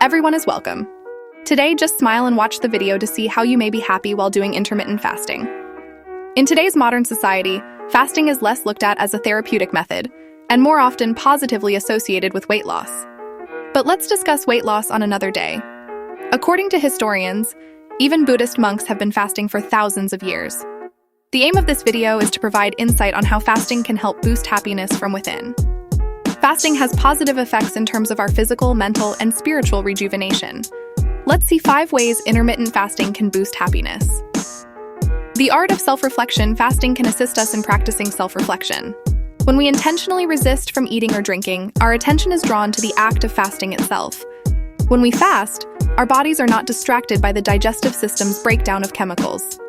Everyone is welcome. Today, just smile and watch the video to see how you may be happy while doing intermittent fasting. In today's modern society, fasting is less looked at as a therapeutic method, and more often positively associated with weight loss. But let's discuss weight loss on another day. According to historians, even Buddhist monks have been fasting for thousands of years. The aim of this video is to provide insight on how fasting can help boost happiness from within. Fasting has positive effects in terms of our physical, mental, and spiritual rejuvenation. Let's see 5 ways intermittent fasting can boost happiness. The art of self-reflection. Fasting can assist us in practicing self-reflection. When we intentionally resist from eating or drinking, our attention is drawn to the act of fasting itself. When we fast, our bodies are not distracted by the digestive system's breakdown of chemicals.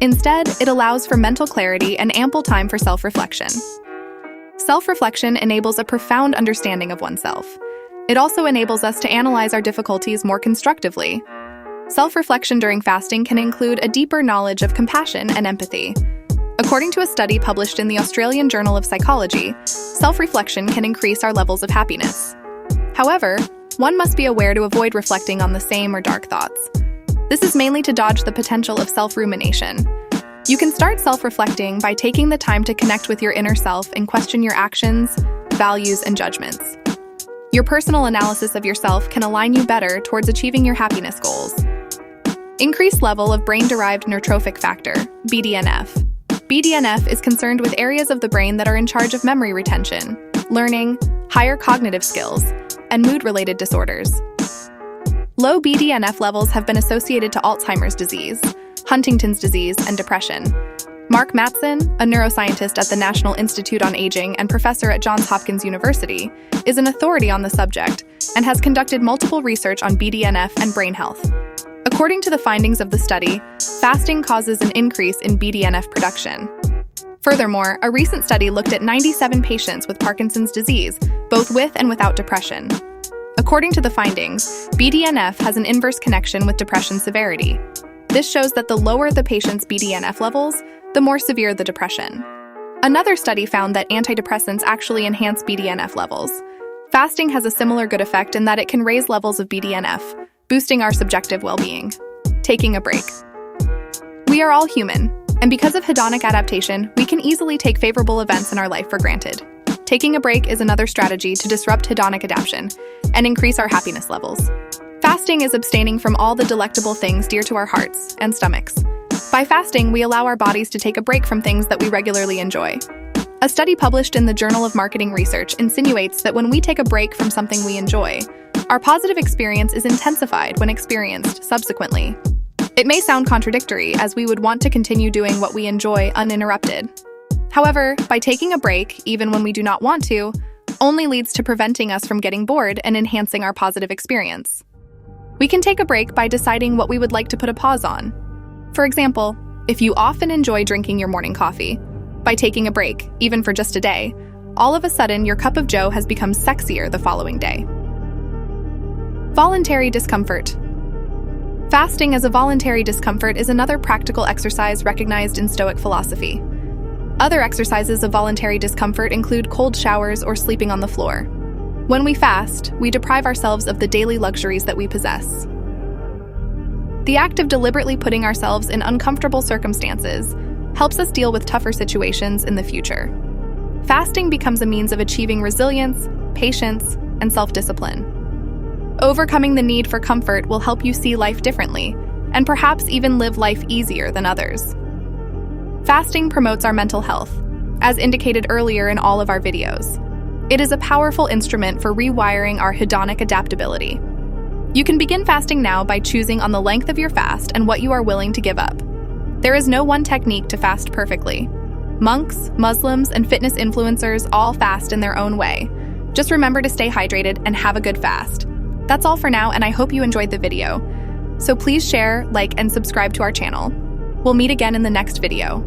Instead, it allows for mental clarity and ample time for self-reflection. Self-reflection enables a profound understanding of oneself. It also enables us to analyze our difficulties more constructively. Self-reflection during fasting can include a deeper knowledge of compassion and empathy. According to a study published in the Australian Journal of Psychology, self-reflection can increase our levels of happiness. However, one must be aware to avoid reflecting on the same or dark thoughts. This is mainly to dodge the potential of self-rumination. You can start self-reflecting by taking the time to connect with your inner self and question your actions, values, and judgments. Your personal analysis of yourself can align you better towards achieving your happiness goals. Increased level of brain-derived neurotrophic factor, BDNF. BDNF is concerned with areas of the brain that are in charge of memory retention, learning, higher cognitive skills, and mood-related disorders. Low BDNF levels have been associated to Alzheimer's disease, Huntington's disease, and depression. Mark Mattson, a neuroscientist at the National Institute on Aging and professor at Johns Hopkins University, is an authority on the subject and has conducted multiple research on BDNF and brain health. According to the findings of the study, fasting causes an increase in BDNF production. Furthermore, a recent study looked at 97 patients with Parkinson's disease, both with and without depression. According to the findings, BDNF has an inverse connection with depression severity. This shows that the lower the patient's BDNF levels, the more severe the depression. Another study found that antidepressants actually enhance BDNF levels. Fasting has a similar good effect in that it can raise levels of BDNF, boosting our subjective well-being. Taking a break. We are all human, and because of hedonic adaptation, we can easily take favorable events in our life for granted. Taking a break is another strategy to disrupt hedonic adaptation and increase our happiness levels. Fasting is abstaining from all the delectable things dear to our hearts and stomachs. By fasting, we allow our bodies to take a break from things that we regularly enjoy. A study published in the Journal of Marketing Research insinuates that when we take a break from something we enjoy, our positive experience is intensified when experienced subsequently. It may sound contradictory, as we would want to continue doing what we enjoy uninterrupted. However, by taking a break, even when we do not want to, only leads to preventing us from getting bored and enhancing our positive experience. We can take a break by deciding what we would like to put a pause on. For example, if you often enjoy drinking your morning coffee, by taking a break, even for just a day, all of a sudden your cup of joe has become sexier the following day. Voluntary discomfort. Fasting as a voluntary discomfort is another practical exercise recognized in Stoic philosophy. Other exercises of voluntary discomfort include cold showers or sleeping on the floor. When we fast, we deprive ourselves of the daily luxuries that we possess. The act of deliberately putting ourselves in uncomfortable circumstances helps us deal with tougher situations in the future. Fasting becomes a means of achieving resilience, patience, and self-discipline. Overcoming the need for comfort will help you see life differently, and perhaps even live life easier than others. Fasting promotes our mental health, as indicated earlier in all of our videos. It is a powerful instrument for rewiring our hedonic adaptability. You can begin fasting now by choosing on the length of your fast and what you are willing to give up. There is no one technique to fast perfectly. Monks, Muslims, and fitness influencers all fast in their own way. Just remember to stay hydrated and have a good fast. That's all for now, and I hope you enjoyed the video. So please share, like, and subscribe to our channel. We'll meet again in the next video.